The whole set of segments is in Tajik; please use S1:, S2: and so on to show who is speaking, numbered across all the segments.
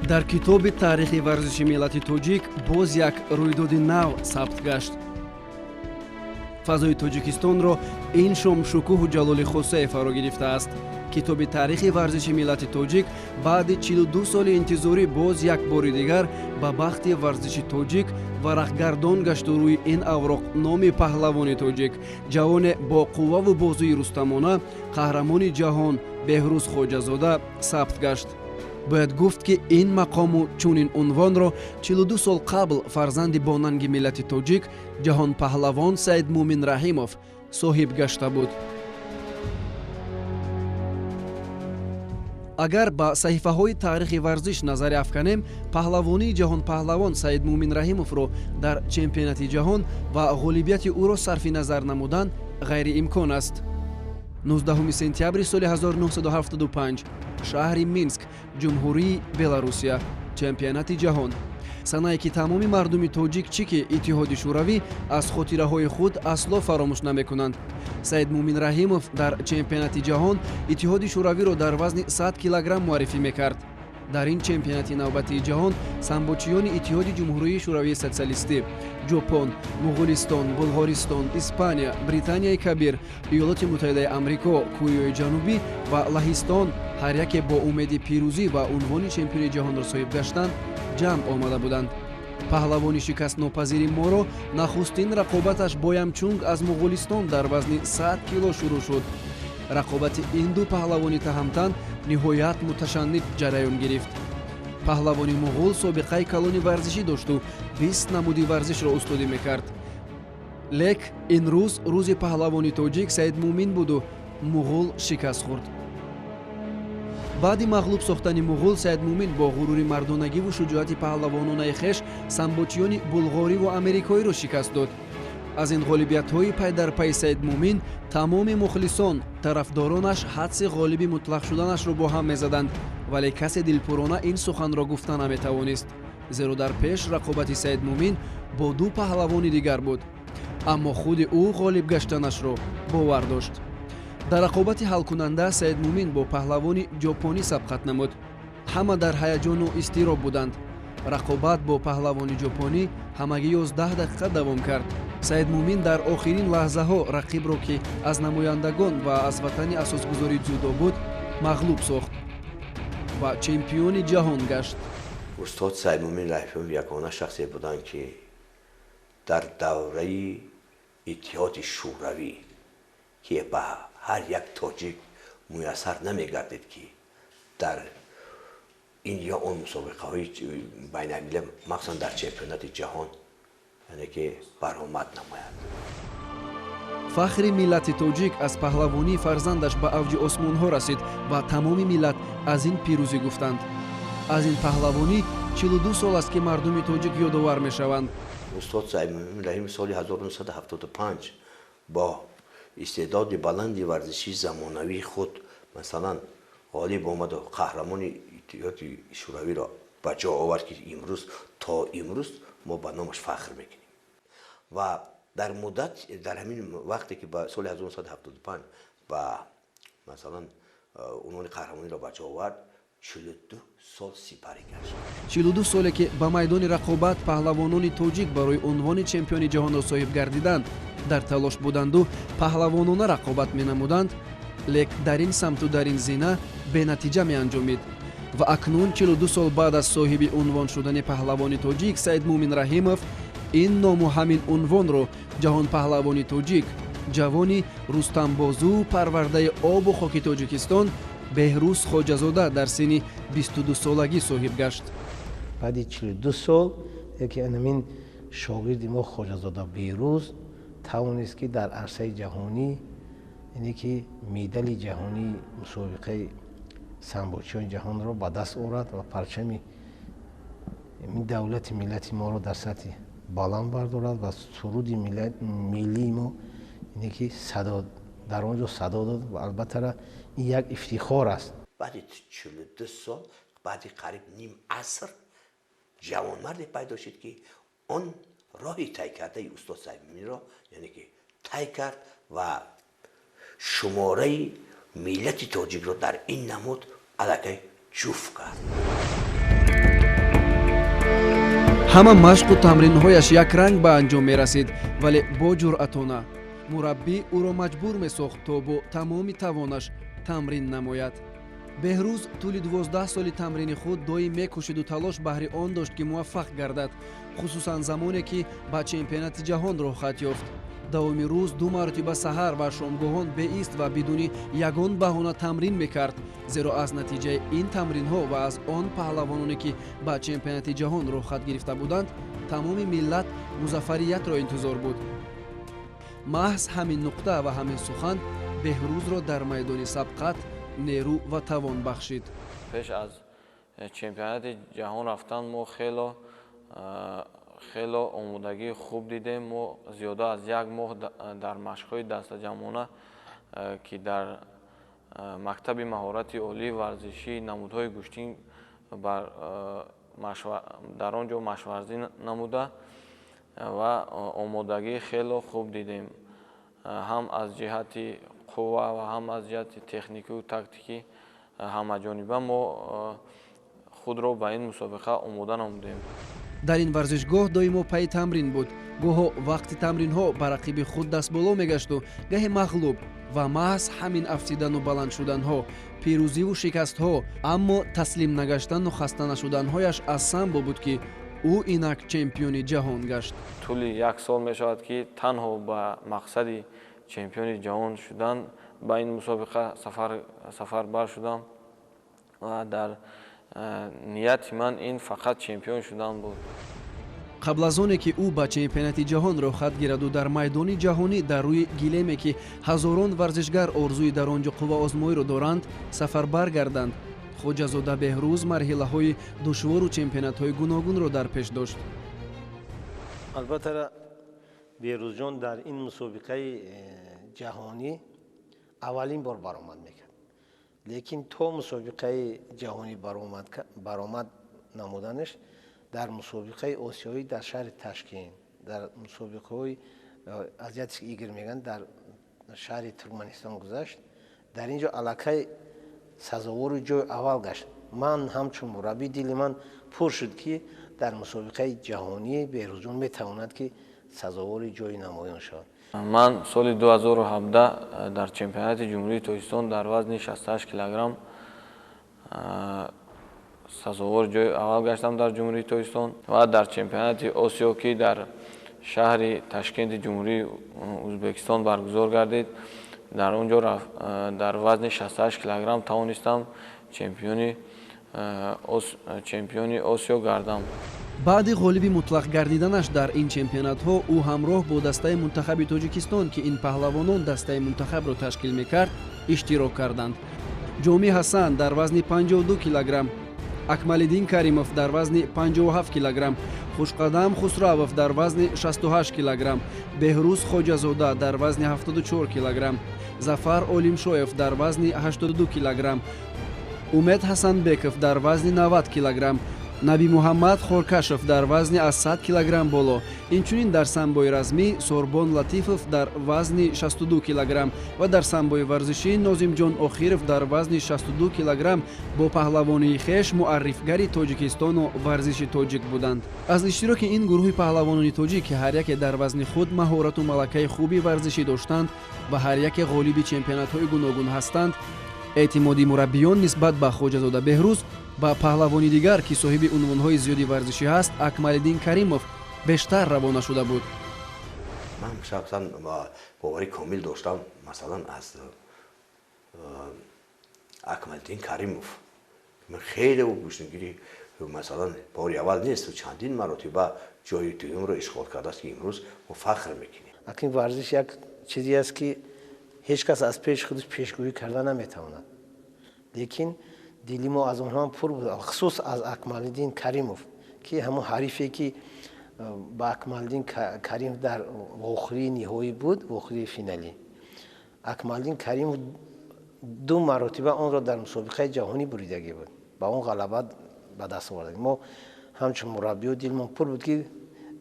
S1: дар китоби таърихи варзиши миллати тоҷик боз як рӯйдоди нав сабт гашт. фазои тоҷикистонро ин шом шукӯҳу ҷалоли хусае фаро гирифтааст. китоби таърихи варзиши миллати тоҷик баъди 42 соли интизорӣ боз як бори дигар ба бахти варзиши тоҷик варақгардон гашту рӯи ин авроқ номи паҳлавони тоҷик, ҷавоне бо қувваву бозуи рустамона, қаҳрамони ҷаҳон беҳрӯз хоҷазода сабт гашт. бояд гуфт ки ин мақому чунин унвонро 42 сол қабл фарзанди бонанги миллати тоҷик ҷаҳонпаҳлавон Саид Муъмин Раҳимов соҳиб гашта буд. агар ба саҳифаҳои таърихи варзиш назаре афканем, паҳлавонии ҷаҳонпаҳлавон Саид Муъмин Раҳимовро дар чемпионати ҷаҳон ва ғолибияти ӯро сарфи назар намудан ғайриимкон аст. 19 сентябри соли 1975 шаҳри Минск, ҷумҳурии Беларусия, чемпионати ҷаҳон. санае ки тамоми мардуми тоҷик чӣ ки иттиҳоди шӯравӣ аз хотираҳои худ асло фаромӯш намекунанд. Саид Муъмин Раҳимов дар чемпионати ҷаҳон иттиҳоди шӯравиро дар вазни 100 килограмм муаррифӣ мекард. дар ин чемпионати навбатии ҷаҳон самбочиёни иттиҳоди ҷумҳурии шӯравии социалистӣ, ҷопон, муғулистон, булғористон, испания, британияи кабир, иёлоти муттаҳидаи амрико, кӯриёи ҷанубӣ ва лаҳистон ҳар яке бо умеди пирӯзӣ ва унвони чемпиони ҷаҳонро соҳиб гаштан ҷамъ омада буданд. паҳлавони шикастнопазири моро нахустин рақобаташ бо Ямчунг аз муғулистон дар вазни 100 кило шурӯъ шуд. рақобати ин ду паҳлавони таҳмтан ниҳоят муташаннид ҷараён гирифт. паҳлавони муғул собиқаи калони варзишӣ дошту 20 намуди варзишро устодӣ мекард. лек ин рӯз рӯзи паҳлавони тоҷик Саид Муъмин буду муғул шикаст хӯрд. баъди мағлуб сохтани муғул, Саид Муъмин бо ғурури мардонагиву шуҷоати паҳлавононаи хеш самбочиёни булғориву амрикоиро шикаст дод. аз ин ғолибиятҳои пайдарпайи Саид Муъмин тамоми мухлисон, тарафдоронаш ҳадси ғолиби мутлақ шуданашро бо ҳам мезаданд, вале касе дилпурона ин суханро гуфта наметавонист, зеро дар пеш рақобати Саид Муъмин бо ду паҳлавони дигар буд, аммо худи ӯ ғолиб гаштанашро бовар дошт. дар рақобати ҳалкунанда Саид Муъмин бо паҳлавони ҷопонӣ сабқат намуд. ҳама дар ҳаяҷону изтироб буданд. рақобат бо паҳлавони ҷопонӣ ҳамагӣ 11 дақиқа давом кард. Саид Муъмин дар охирин лаҳзаҳо рақибро, ки аз намояндагон ва аз ватани асосгузори ҷудо буд, мағлуб сохт ва чемпиони ҷаҳон гашт.
S2: устод Саид Муъмин Раҳимов ягона шахсе буданд, ки дар давраи иттиҳоди шӯравӣ ки ба ҳар як тоҷик муяссар намегардид, ки дар ин ё он мусобиқаҳои байналмилал, махсусан дар чемпионати ҷаҳон, яъне ки баромад намояд.
S1: фахри миллати тоҷик аз паҳлавонии фарзандаш ба авҷи осмонҳо расид ва тамоми миллат аз ин пирӯзӣ гуфтанд. аз ин паҳлавонӣ 42 сол аст ки мардуми тоҷик ёдовар мешаванд.
S2: устод Саид Муъмин Раҳимов соли 1975 бо истеъдоди баланди варзишии замонавии худ масалан ғолиб омаду қаҳрамони иттиҳоди шӯравиро ба ҷо овард, ки имрӯз то имрӯз мо ба номаш фахр мекунем. ва дар муддат дар ҳамин вақте ки ба соли 1975 ба масалан унвони қаҳрамониро ба ҷо овард, 42 сол сипарӣ гашт.
S1: 42 соле ки ба майдони рақобат паҳлавонони тоҷик барои унвони чемпиони ҷаҳонро соҳиб гардиданд дар талош буданду паҳлавонона рақобат менамуданд, лек дар ин самту дар ин зина бенатиҷа меанҷомид. ва акнун 42 сол баъд аз соҳиби унвон шудани паҳлавони тоҷик Саид Муъмин Раҳимов ин ному ҳамин унвонро ҷаҳонпаҳлавони тоҷик, ҷавони рустамбозу парвардаи обу хоки Тоҷикистон беҳрӯз хоҷазода дар синни 22 солагӣ соҳиб гашт.
S3: баъди 42 сол яке анамин шогирди мо хоҷазода беҳрӯз тавонист ки дар арсаи ҷаҳонӣ, яъне ки медали ҷаҳонии мусобиқаи самбочиёни ҷаҳонро ба даст орад ва парчами давлати миллати моро дар сатҳи баланд бардорад ва суруди миллии мо, яъне ки дар он ҷо садо дод ва албатта ин як ифтихор аст.
S2: баъди 42 сол, баъди қариб ним аср ҷавонмарде пайдо шуд, ки он роҳи тай кардаи устод Саид Муъминро, яъне ки тай кард ва шумораи миллати тоҷикро дар ин намуд аллакай ҷуфт кард.
S1: ҳама машқу тамринҳояш якранг ба анҷом мерасид, вале бо ҷуръатона мураббӣ ӯро маҷбур месохт то бо тамоми тавонаш тамрин намояд. беҳрӯз тӯли 12 соли тамрини худ доим мекӯшиду талош баҳри он дошт ки муваффақ гардад, хусусан замоне ки ба чемпионати ҷаҳон роҳхат ёфт. давоми рӯз 2 маротиба саҳар ва шомгоҳон беист ва бидуни ягон баҳона тамрин мекард, зеро аз натиҷаи ин тамринҳо ва аз он паҳлавононе ки ба чемпионати ҷаҳон роҳхат гирифта буданд, тамоми миллат музаффариятро интизор буд. маҳз ҳамин нуқта ва ҳамин сухан беҳрӯзро дар майдони сабқат нерӯ ва тавон бахшид.
S4: пеш аз чемпионати ҷаҳон рафтан мо хело омодагии хуб дидем. мо зиёда аз 1 моҳ дар машқҳои дастаҷамона ки дар мактаби маҳорати олии варзишии намудҳои гӯштин дар он ҷо машқварзӣ намуда ва омодагии хело хуб дидем, ҳам аз ҷиҳати қувва ва ҳам аз ҷиҳати техникию тактикӣ ҳамаҷониба мо худро ба ин мусобиқа омода намудем.
S1: дар ин варзишгоҳ доимо пайи тамрин буд. гоҳо вақти тамринҳо ба рақиби худ дастболо мегашту, гаҳе мағлуб ва маҳз ҳамин афсидану баланд шуданҳо, пирӯзиву шикастҳо, аммо таслим нагаштану хаста нашуданҳояш аз самбо буд ки ӯ инак чемпиони ҷаҳон гашт.
S4: тӯли 1 сол мешавад ки танҳо ба мақсади чемпиони ҷаҳон шудан ба ин мусобиқа сафарбар шудам ва дар нияти ман ин фақат чемпион шудан буд.
S1: қабл аз оне ки ӯ ба чемпионати ҷаҳон роҳхат гираду дар майдони ҷаҳонӣ дар рӯи гилеме ки ҳазорон варзишгар орзуи дар он ҷо қувваозмоиро доранд сафарбар гарданд, хоҷазода беҳрӯз марҳилаҳои душвору чемпионатҳои гуногунро дар пеш дошт.
S3: албатта беҳрӯзҷон дар ин мусобиқаи ҷаҳонӣ аввалин бор баромад мекард, лекин то мусобиқаи ҷаҳонӣ баромад намуданаш дар мусобиқаи осиёӣ дар шаҳри Ташкент, дар мусобиқаҳои азияти игр меган дар шаҳри Туркманистон гузашт. дар ин ҷо аллакай сазовори ҷои аввал гашт. ман ҳамчун мураббӣ дили ман пур шуд ки дар мусобиқаи ҷаҳонӣ беҳрӯзҷон метавонад ки сазовори ҷои намоён шавад.
S4: ман соли 2017 дар чемпионати ҷумҳурии Тоҷикистон дар вазни 68 килограмм сазовори ҷои аввал гаштам дар ҷумҳурии Тоҷикистон ва дар чемпионати Осиё ки дар шаҳри Ташкенти ҷумҳурии Ӯзбекистон баргузор гардид, дар он ҷо дар вазни 68 килограмм тавонистам чемпиони Осиё гардам.
S1: баъди ғолиби мутлақ гардиданаш дар ин чемпионатҳо ӯ ҳамроҳ бо дастаи мунтахаби Тоҷикистон ки ин паҳлавонон дастаи мунтахабро ташкил мекард иштирок карданд. ҷомӣ Ҳасан дар вазни 52 килограмм, Акмалиддин Каримов дар вазни 57 килограмм, Хушқадам Хусравов дар вазни 68 килограмм, Беҳрӯз Хоҷазода дар вазни 74 килограмм, Зафар Олимшоев дар вазни 82 килограмм, Умед Ҳасанбеков дар вазни 90 килограмм, Наби Муҳаммад Хоркашев дар вазни аз 100 килограмм боло. Инчунин дар самбои размӣ Сорбон Латифов дар вазни 62 килограмм ва дар самбои варзишӣ Нозимҷон Охиров дар вазни 62 килограмм бо паҳлавонии хеш муаррифгари Тоҷикистону варзиши тоҷик буданд. аз иштироки ин гурӯҳи паҳлавонони тоҷик ки ҳар яке дар вазни худ маҳорату малакаи хуби варзишӣ доштанд ва ҳар яке ғолиби чемпионатҳои гуногун ҳастанд, эътимоди мураббиён нисбат ба Хоҷазода Беҳрӯз ба паҳлавони дигар ки соҳиби унвонҳои зиёди варзишӣ ҳаст, Акмалиддин Каримов, бештар равона шуда буд.
S2: ман шахсан бовари комил доштам масалан аз Акмалиддин Каримов. ман хеле гӯштагирӣ масалан бори аввал нест, чандин маротиба ҷои дуюмро ишғол кардааст ки имрӯз мо фахр мекунем.
S3: акин варзиш як чизе аст ки ҳеҷ кас аз пеши худаш пешгӯӣ карда наметавонад, лекин дили мо аз онҳо пур буд, хусус аз Акмалиддин Каримов ки ҳамон ҳарифе ки ба Акмалиддин Каримов дар вохирии ниҳоӣ буд, вохирии финалӣ. Акмалиддин Каримов 2 маротиба онро дар мусобиқаи ҷаҳонӣ буридагӣ буд, ба он ғалаба ба даст овардагӣ. мо ҳамчун мураббиҳо дилмон пур буд ки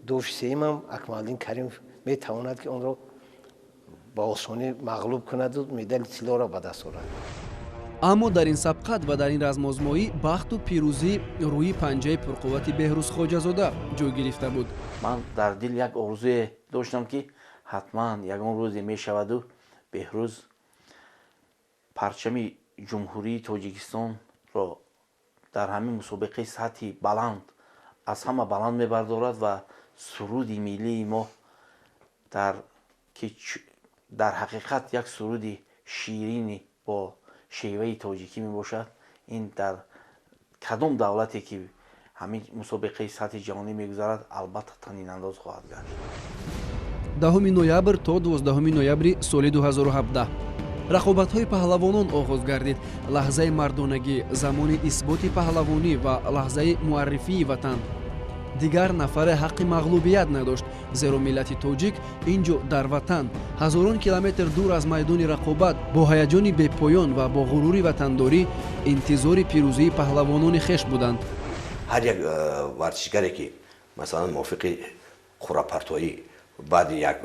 S3: доши сеюмам Акмалиддин Каримов метавонад ки онро ба осонӣ мағлуб кунаду медали тиллоро ба даст орад.
S1: аммо дар ин сабқат ва дар ин размозмоӣ бахту пирӯзӣ рӯи панҷаи пурқуввати Беҳрӯз Хоҷазода ҷой гирифта буд.
S5: ман дар дил як орзуе доштам ки ҳатман ягон рӯзе мешаваду Беҳрӯз парчами ҷумҳурии Тоҷикистонро дар ҳамин мусобиқаи сатҳи баланд аз ҳама баланд мебардорад ва суруди миллии мо дар ҳақиқат як суруди ширини бо шеваи тоҷикӣ мебошад. Ин дар кадом давлате ки ҳамин мусобиқаи сатҳи ҷаҳонӣ мегузарад албатта танинандоз хоҳад гашт.
S1: 10 ноябр то 12 ноябри соли 2017 рақобатҳои паҳлавонон оғоз гардид. Лаҳзаи мардонагӣ, замони исботи паҳлавонӣ ва лаҳзаи муаррифии ватан. дигар нафаре ҳаққи мағлубият надошт, зеро миллати тоҷик инҷо дар ватан ҳазорон километр дур аз майдони рақобат бо ҳаяҷони бепоён ва бо ғурури ватандорӣ интизори пирӯзии паҳлавонони хеш буданд.
S2: ҳар як варзишгаре ки масалан мувофиқи қуррапартоӣ баъди як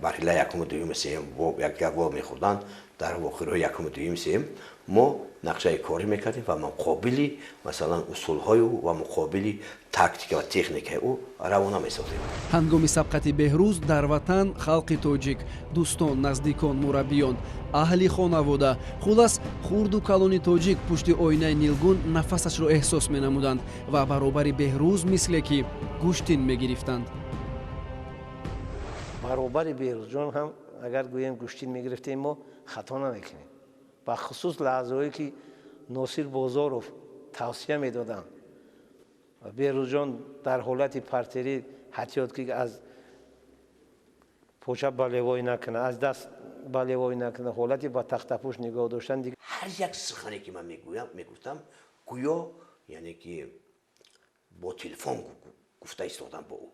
S2: марҳила якуму дуюму сеюм як гол мехӯрданд дар вохирҳои якуму дуюму сеюм мо нақшаи корӣ мекардем ва муқобили масалан усулҳои ӯ ва муқобили тактика ва техникаи ӯ равона месозем.
S1: ҳангоми сабқати Беҳрӯз дар ватан халқи тоҷик, дӯстон, наздикон, мураббиён, аҳли хонавода, хулас хурду калони тоҷик пушти оинаи нилгун нафасашро эҳсос менамуданд ва баробари Беҳрӯз мисле ки гӯштин мегирифтанд.
S3: баробари Беҳрӯзҷон ҳам агар гӯем гӯштин мегирифтем мо хато намекунем. бахусус лаҳзаҳое ки Носир Бозоров тавсия медоданд. Беҳрӯзҷон дар ҳолати партерӣ ҳатиёт ки аз поча балевой накунад, аз даст балевой накунад, ҳолати ба тахтапӯш нигоҳ доштан.
S2: ҳар як сухане ки ман мегуфтам гӯё яъне ки бо телефон гуфта истодам бо ӯ.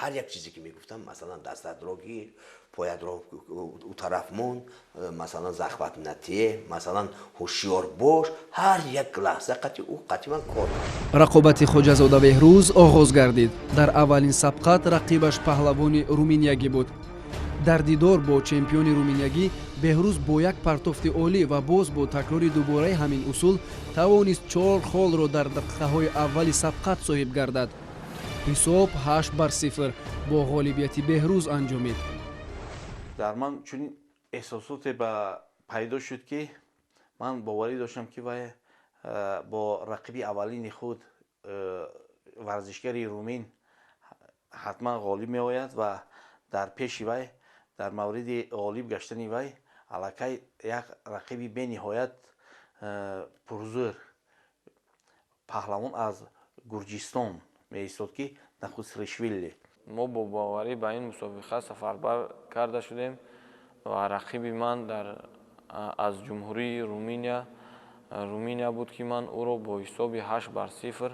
S2: ҳар як чизе ки мегуфтам масалан дастатро гир, поядро ӯ тараф мон, масалан захват натие, масалан ҳушёр бош, ҳар як лаҳза қатъиман кор.
S1: рақобати Хоҷазода Беҳрӯз оғоз гардид. дар аввалин сабқат рақибаш паҳлавони руминиягӣ буд. дар дидор бо чемпиони руминиягӣ Беҳрӯз бо як партофти олӣ ва боз бо такрори дубораи ҳамин усул тавонист 4 холро дар дақиқаҳои аввали сабқат соҳиб гардад. ҳисоб 8-0 бо ғолибияти Беҳрӯз анҷомид.
S5: дар ман чунин эҳсосоте ба пайдо шуд ки ман боварӣ доштам ки вай бо рақиби аввалини худ варзишгари румин ҳатман ғолиб меояд ва дар пеши вай дар мавриди ғолиб гаштани вай аллакай як рақиби бениҳоят пурзӯр паҳлавон аз Гурҷистон меистод ки Нахусришвили.
S4: мо бо боварӣ ба ин мусобиқа сафарбар карда шудем ва рақиби ман аз ҷумҳурии Руминия буд ки ман ӯро бо ҳисоби 8-0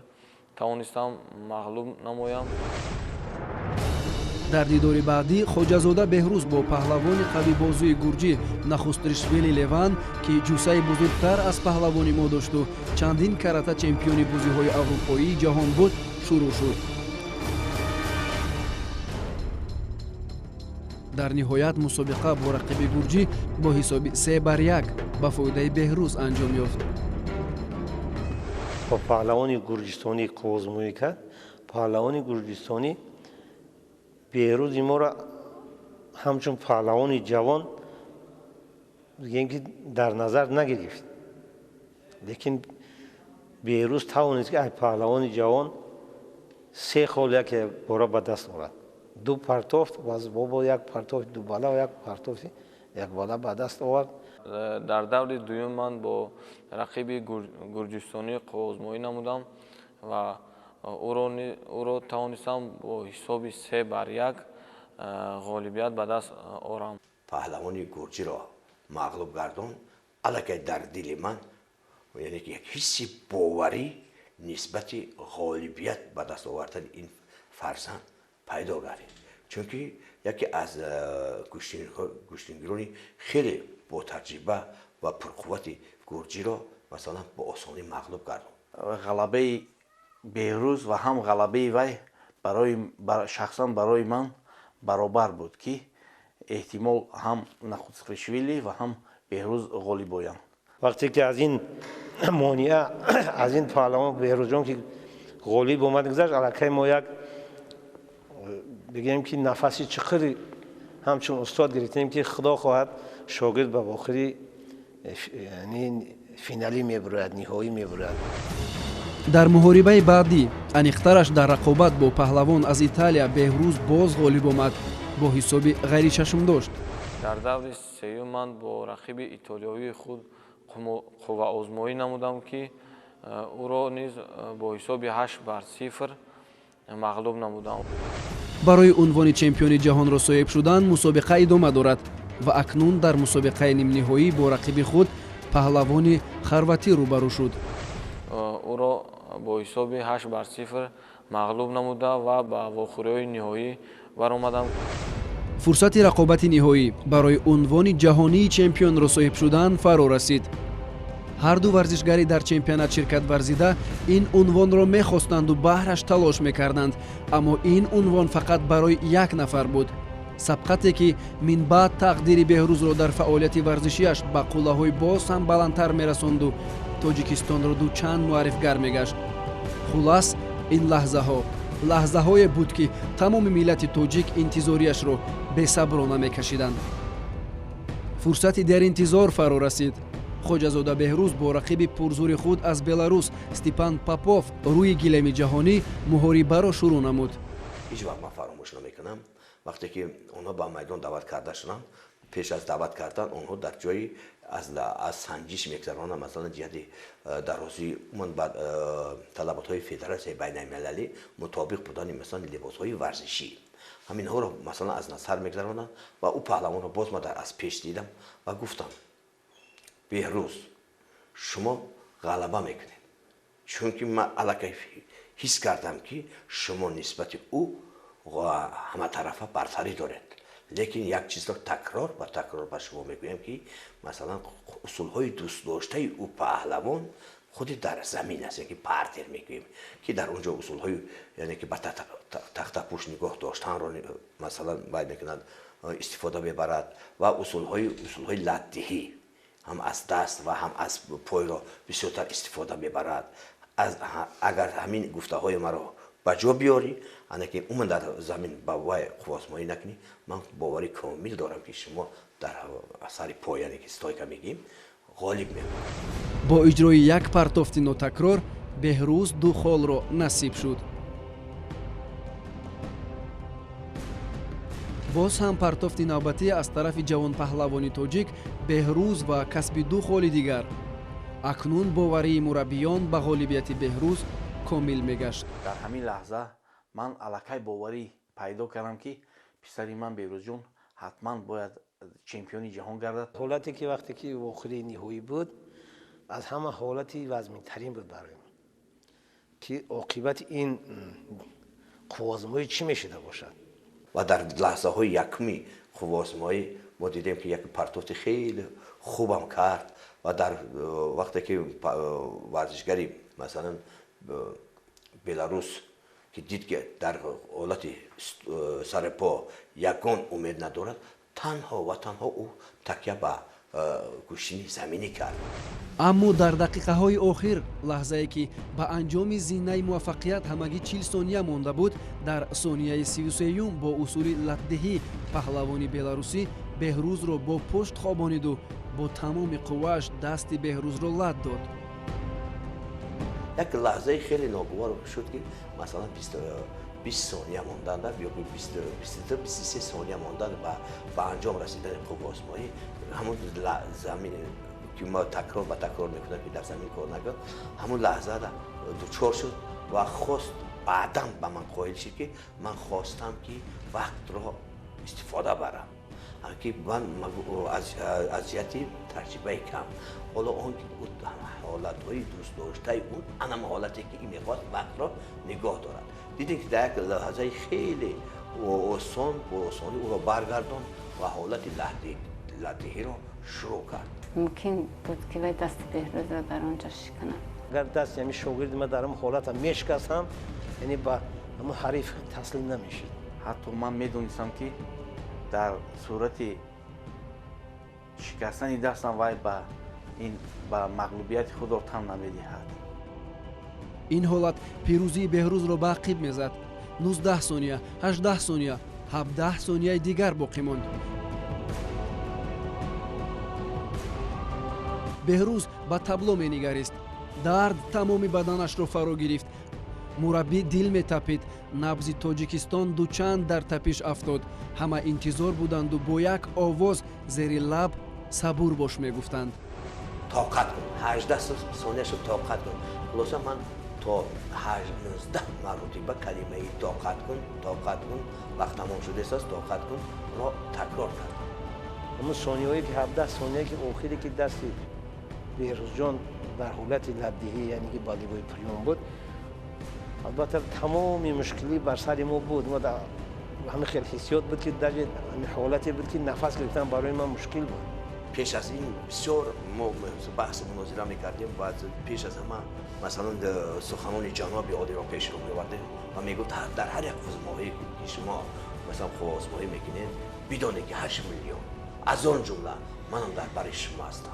S4: тавонистам мағлуб намоям.
S1: дар дидори баъдӣ Хоҷазода Беҳрӯз бо паҳлавони қавибозии гурҷӣ Нахусришвили Леван ки ҷусаи бузургтар аз паҳлавони мо дошту чандин карата чемпиони бозиҳои аврупоии ҷаҳон буд шурӯъ шуд. дар ниҳоят мусобиқа бо рақиби гурҷӣ бо ҳисоби 3-1 ба фоидаи Беҳрӯз анҷом ёфт.
S3: با پهلوانی گرجستانی قوزمویی کرد. پهلوانی گرجستانی بهروز ما را همچون پهلوانی جوان یعنی در نظر نگرفت. لیکن بهروز توانست که پهلوانی جوان 3 خال یک بارا به دست آورد. 2 پرتافت و از بابا یک پرتافت 2 بالا و یک پرتافت یک بالا به دست آورد.
S4: дар даври дуюм ман бо рақиби гурҷистонӣ қувозмоӣ намудам ва ӯро тавонистам бо ҳисоби 3-1 ғолибият ба даст орам.
S2: паҳлавони гурҷиро мағлуб гардон аллакай дар дили ман яъне ки як ҳисси боварӣ нисбати ғолибият ба даст овардани ин фарзанд пайдо гардид. чунки яке аз куштингирони хеле бо таҷриба ва пурқуввати гурҷиро масалан бо осонӣ мағлуб гардон.
S5: ғалабаи Беҳрӯз ва ҳам ғалабаи вай шахсан барои ман баробар буд ки эҳтимол ҳам Нахусришвили ва ҳам Беҳрӯз ғолиб оянд.
S3: وقتی که از این مانعه از این پهلوان بهروز جان که غالب اومد گذشت الکی ما یک بگیم که نفسی چقدر همچون استاد گرفتیم که خدا خواهد شاگرد به آخری یعنی فینالی میبرد نهایی میبرد.
S1: дар муҳорибаи баъдӣ аниқтараш дар рақобат бо паҳлавон аз италия беҳрӯз боз ғолиб омад бо ҳисоби ғайричашм дошт.
S4: дар даври сеюм ман бо рақиби итолиёвии худ қувваозмоӣ намудам ки ӯро низ бо ҳисоби 8-0 мағлуб намудам.
S1: барои унвони чемпиони ҷаҳонро соҳиб шудан мусобиқа идома дорад ва акнун дар мусобиқаи нимниҳоӣ бо рақиби худ паҳлавони хорватӣ рӯбарӯ шуд.
S4: ӯро бо ҳисоби 8-0 мағлуб намуда ва ба вохӯриҳои ниҳоӣ баромадам.
S1: фурсати рақобати ниҳоӣ барои унвони ҷаҳонии чемпионро соҳиб шудан фаро расид. ҳарду варзишгари дар чемпионат ширкат варзида ин унвонро мехостанду баҳраш талош мекарданд, аммо ин унвон фақат барои як нафар буд. сабқате ки минбаъд тақдири беҳрӯзро дар фаъолияти варзишиаш ба қуллаҳои боз ҳам баландтар мерасонду тоҷикистонро дучанд муаррифгар мегашт. хулас ин лаҳзаҳое буд ки тамоми миллати тоҷик интизориашро бесаброна мекашиданд. фурсати деринтизор фаро расид. хоҷазода беҳрӯз бо рақиби пурзури худ аз беларус Степан Попов рӯи гилеми ҷаҳонӣ муҳорибаро шурӯъ намуд.
S2: ҳеҷ вақт ман фаромӯш намекунам вақте ки онҳо ба майдон даъват карда шуданд. пеш аз даъват кардан онҳо дар ҷои аз санҷиш мегзаронанд, масалан ҷиҳати дарозии умуман ба талаботҳои федератсияи байналмилалӣ мутобиқ будани масалан либосҳои варзишӣ ҳаминҳоро масалан аз назар мегзаронанд ва ӯ паҳлавонро боз ма аз пеш дидам ва гуфтам беҳрӯз шумо ғалаба мекунед, чунки ман аллакай ҳис кардам ки шумо нисбати ӯ ҳаматарафа бартарӣ доред. лекин як чизро такрор ба шумо мегӯям ки масалан усулҳои дӯстдоштаи ӯ паҳлавон худи дар замин аст, яки партер мегӯем ки дар онҷо усулҳои яъне ки ба тахтапӯш нигоҳ доштанро масалан байд мекунад истифода мебарад ва усулҳои латтиҳӣ ҳам аз даст ва ҳам аз пойро бисёртар истифода мебарад. агар ҳамин гуфтаҳои маро ба ҷо биёрӣ, анаки умуман дар замин ба вай қуввозмоӣ накунӣ, ман бовари комил дорам ки шумо дар асари пой, яъне ки стойка мегӯем, ғолиб мебошед.
S1: бо иҷрои як партофти нотакрор беҳрӯз ду холро насиб шуд. боз ҳам партофти навбатӣ аз тарафи ҷавонпаҳлавони тоҷик беҳрӯз ва касби ду холи дигар. акнун боварии мураббиён ба ғолибияти беҳрӯз комил мегашт.
S5: дар ҳамин лаҳза ман аллакай боварӣ пайдо кардам ки писари ман беҳрӯзҷон ҳатман бояд чемпиони ҷаҳон гардад.
S3: ҳолате ки вақте ки вохӯрии ниҳоӣ буд аз ҳама ҳолати вазминтарин буд барои ман ки оқибати ин қуввозмоӣ чӣ мешуда бошад.
S2: ва дар лаҳзаҳои якуми қуввозмоӣ мо дидем ки як партофти хеле хубам кард ва дар вақте ки варзишгари масалан беларус ки дид ки дар ҳолати сарпо ягон умед надорад, танҳо ва танҳо ӯ такя ба куштини заминӣ кард.
S1: аммо дар дақиқаҳои охир лаҳзае ки ба анҷоми зиннаи муваффақият ҳамагӣ 40 сония монда буд, дар сонияи 33 бо усули латдиҳӣ паҳлавони беларусӣ беҳрӯзро бо пушт хобониду бо тамоми қуввааш дасти беҳрӯзро лат дод.
S2: як лаҳзаи хеле ногувор шуд ки масалан 20 сония монданда ё 22-23 сония монданда ба анҷом расидани қуввозмоӣ ҳамон замин ки мо такрор ба такрор мекунам ки дар замин кор накард, ҳамон лаҳза дучор шуд ва хост баъдан ба ман қоил шуд ки ман хостам ки вақтро истифода барам, ки ман аз ҷиҳати таҷрибаи кам ҳоло он ҳолатҳои дӯстдоштаи он анам ҳолате ки ин мехост вақтро нигоҳ дорад. дидем ки дар як лаҳзаи хеле осон бо осонӣ ӯро баргардон ва ҳолати латиҳиро шурӯъ кард.
S6: мумкин буд ки вай дасти беҳрӯзро дар он ҷо шиканад.
S3: агар даст яъни шогирди ман дар ҳамн ҳолата мешикастам, яъне ба ҳамн ҳариф таслим намешуд.
S5: ҳатто ман медонистам ки дар сурати шикастани дастам вай ба این با مغلوبیت خود را تن نمی‌دهد.
S1: این ҳолат пирӯзии беҳрӯзро ба ақиб мезад. 19 сония, 18 сония, 17 сонияи дигар боқӣ монд. беҳрӯз ба табло менигарист. дард тамоми баданашро фаро гирифт. мураббӣ дил метапид. набзи тоҷикистон дучанд дар тапиш афтод. ҳама интизор буданду бо як овоз зери лаб сабур бош мегуфтанд.
S2: طاقت کن 18 ثانیه شو طاقت کن. خلاصه من تا 19 مرتبه کلمه طاقت کن وقت تمام شده است طاقت کن را تکرار کرد.
S3: همون ثانیه‌ای که 17 ثانیه که آخری که دست بهروز جان در حالت لبدهی یعنی که بالیوی پریون بود، البته تمام مشکلی بر سر ما بود. ما در همه خیلی حسیات بود که در حالتی بود که نفس گرفتن برای ما مشکل بود.
S2: پیش از این بسیار ما بحث مناظره میکردیم. بعد پیش از همه مثلا سخنان جناب عالی را پیش رو می‌آوردیم و میگفت در هر یک خواستماهی که شما مثلا خواستماهی میکنید بدونید که 8 میلیون از آن جمله منم در برای شما هستم.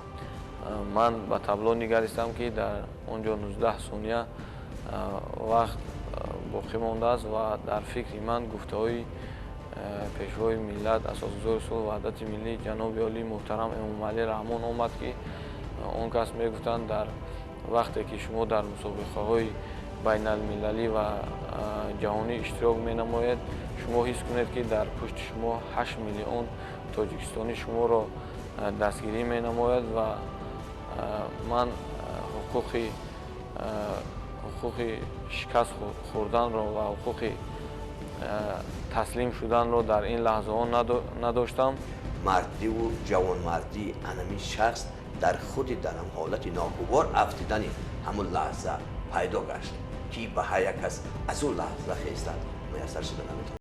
S4: من با تابلو نگریستم که در اونجا 19 ثانیه وقت باقی مانده است و در فکر من گفته‌های پیشوای ملت اساسگزار اصول وحدت ملی جناب عالی محترم امام علی رحمان آمد که اون کس میگفتند در وقتی که شما در مسابقه‌های بین المللی و جهانی اشتراک می‌نمایید شما حس کنید که در پشت شما 8 میلیون تاجیکستانی شما را دستگیری می‌نماید و من حقوق شکست خوردن را و حقوق تسلیم شدن را در این لحظه ها نداشتم.
S2: مردی و جوانمردی انمی شخص در خود در هم حالت ناگوار افتیدن همون لحظه پیدا گشت که به هر یک کس از اون لحظه خیستد میسر شده نمیتونه.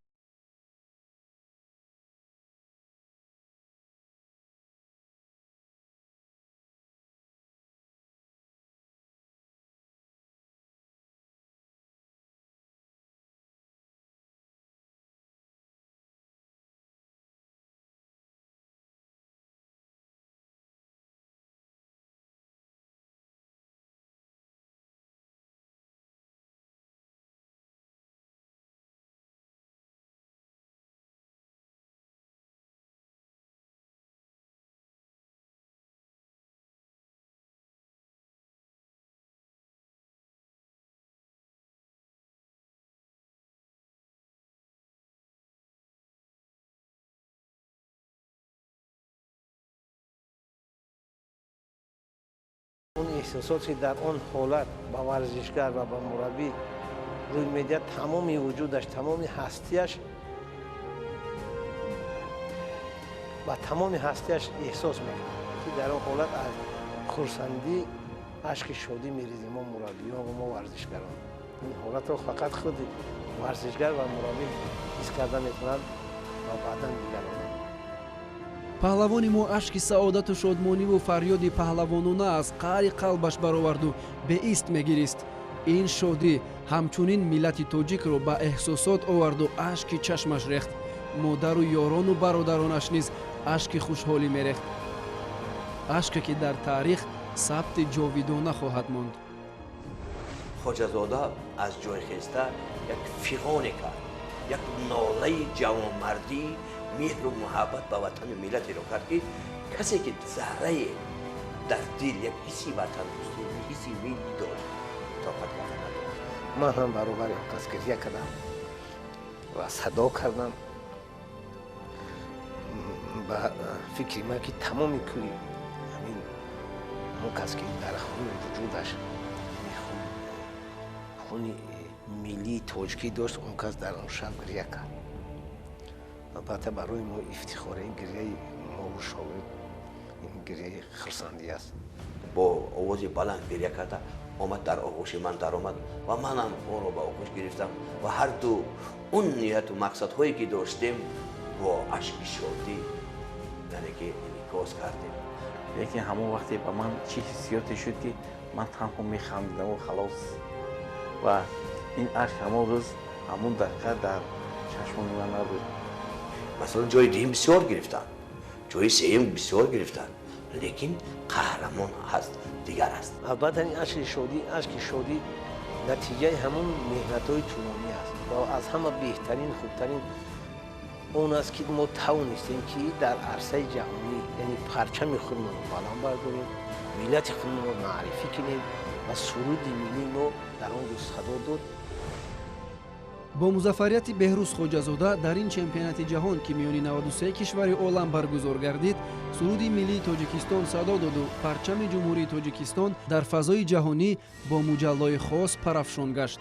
S3: اون احساساتی در اون حالت با ورزشگر و با مربی روی میداد تمامی وجودش تمامی هستیش و تمامی هستیش احساس میکنه که در اون حالت از خرسندی اشک شادی میریزیم ما مربیان و ما ورزشگران. این حالت رو فقط خود ورزشگر و مربی حس کرده میتونن و بعدا دیگران.
S1: паҳлавони мо ашки саодату шодмониву фарёди паҳлавонона аз қаъри қалбаш бароварду беист мегирист. ин шодӣ ҳамчунин миллати тоҷикро ба эҳсосот оварду ашки чашмаш рехт. модару ёрону бародаронаш низ ашки хушҳолӣ мерехт. ашке ки дар таърих сабти ҷовидона хоҳад монд.
S2: хоҷазода аз ҷой хеста як фиғоне кард, як нолаи ҷавонмардӣ меҳру муҳаббат ба ватану миллатеро кард ки касе ки заррае дар дил як ҳисси ватандӯстӣ ҳисси миллӣ дошт тоқат карда надошт.
S3: من هم برابر اون کس گریه کردم و صدا کردم به فکر من که تمامی کوی همین اون کس که در خون وجودش خون ملی تاجیکی داشت اون کس در اون شب گریه کرد. البته برای ما افتخاره این گریه ما و شاگرد این گریه خرسندی است.
S2: با آواز بلند گریه کرده آمد در آغوش من در آمد و منم اون رو به آغوش گرفتم و هر دو اون نیت و مقصد هایی که داشتیم با اشک شادی یعنی که انعکاس کردیم.
S5: یکی همون وقتی به من چی حسیاتی شد که من تنها میخندیدم و خلاص و این اشک همون روز همون دقیقه در چشمان من نبود.
S2: مثلا جای دیم بسیار گرفتن، جای سیم بسیار گرفتن لیکن قهرمان هست دیگر است.
S3: البته این اشک شادی نتیجه همون مهنت‌های طولانی است و از همه بهترین خوبترین اون است که ما توانستیم که در عرصه جهانی یعنی پرچم خودمون رو بالا برداریم، ملت خودمون رو معرفی کنیم و سرود ملی ما در آن روز صدا داد.
S1: با مظفریت بهروز خوجازاده در این چمپیونات جهان که میانی 93 کشور عالم برگزار گردید، سرود ملی تاجیکستان صدا داد و پرچم جمهوری تاجیکستان در فضای جهانی با مجلای خاص پرافشان گشت.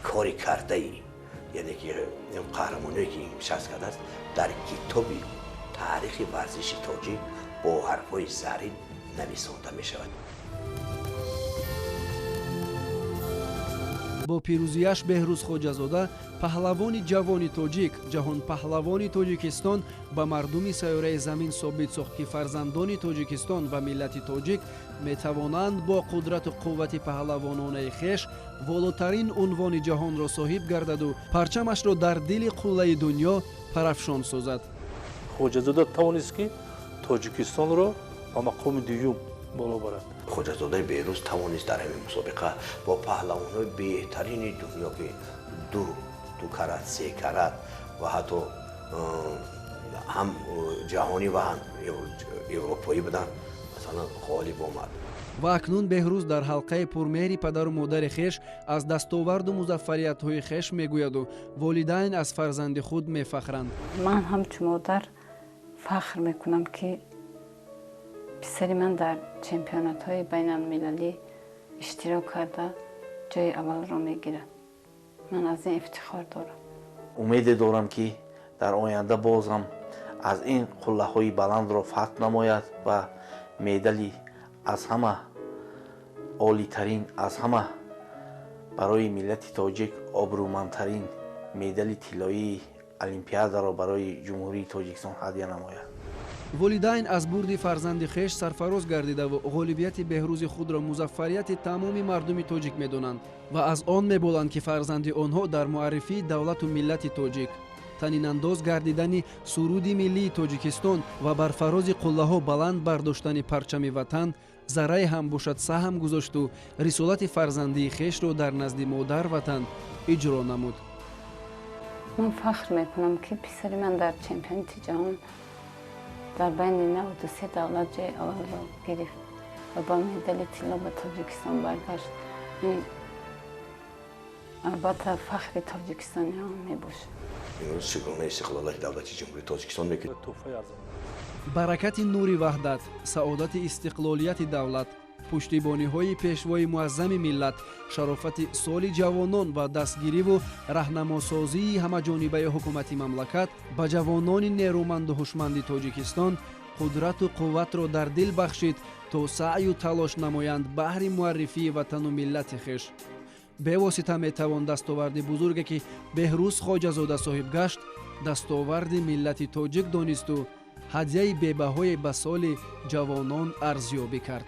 S2: کاری کرده ای یعنی که این قهرمانی که این شخص کرده است در کتاب تاریخ ورزش تاجیک با حرفای زرین نویسنده می شود.
S1: با پیروزیش بهروز خوجازاده پهلوانی جوانی تاجیک، جهان پهلوانی تاجیکستان به مردم سیاره زمین ثابت ساخت که فرزندان تاجیکستان و ملت تاجیک می توانند با قدرت و قوت پهلوانانه خویش والاترین عنوان جهان را صاحب گردد و پرچمش را در دل قله دنیا پرافشان سازد.
S7: خوجازاده توانست که تاجیکستان را به مقام دوم بالا برد.
S2: خوجازاده بهروز توانست در همین مسابقه با پهلوان‌های بهترین دنیا که دو کرات، 3 کرات و حتی هم جهانی و هم اروپایی بودن مثلا غالب آمد.
S1: و اکنون بهروز در حلقه پرمهری پدر و مادر خویش از دستاورد و مظفریت‌های خویش میگوید و والدین از فرزند خود میفخرند.
S6: من همچون مادر فخر میکنم که پسر من در چمپیونات های بین المللی اشتراک کرده جای اول را میگیرد. من از این افتخار دارم.
S5: امید دارم که در آینده باز هم از این قله های بلند را فتح نماید و مدالی از همه عالی ترین، از همه برای ملت تاجیک آبرومندترین مدال طلایی المپیاد را برای جمهوری تاجیکستان هدیه نماید.
S1: والدین از برد فرزند خویش سرفراز گردیده و غالبیت بهروز خود را مظفریت تمام مردم تاجیک میدانند و از آن میبولند که فرزند آنها در معرفی دولت و ملت تاجیک تنین انداز گردیدن سرود ملی تاجیکستان و بر فراز قله ها بلند برداشتن پرچم وطن ذره هم باشد سهم گذاشت و رسالت فرزندی خویش را در نزد مادر وطن اجرا نمود.
S6: من فخر میکنم که پسر من در چمپیونات جهان در بین 93 دولت جای اول را گرفت و با مدال طلا به تاجیکستان برگشت. این البته فخر تاجیکستانی ها میباشه.
S2: امروز چگونه استقلال دولت جمهوری تاجیکستان میکنه؟
S1: برکت نوری وحدت، سعادت استقلالیت دولت، پشتیبانی های پیشوای معظم ملت، شرافت سال جوانان و دستگیری و راهنماسازی همه جانبه حکومت مملکت به جوانان نیرومند و هوشمند تاجیکستان قدرت و قوت را در دل بخشید تا سعی و تلاش نمایند بهر معرفی وطن و ملت خویش. به واسطه میتوان دستاورد بزرگی که بهروز خوجازاده صاحب گشت دستاورد ملت تاجیک دانست و هدیه بی‌بهای به سال جوانان ارزیابی کرد.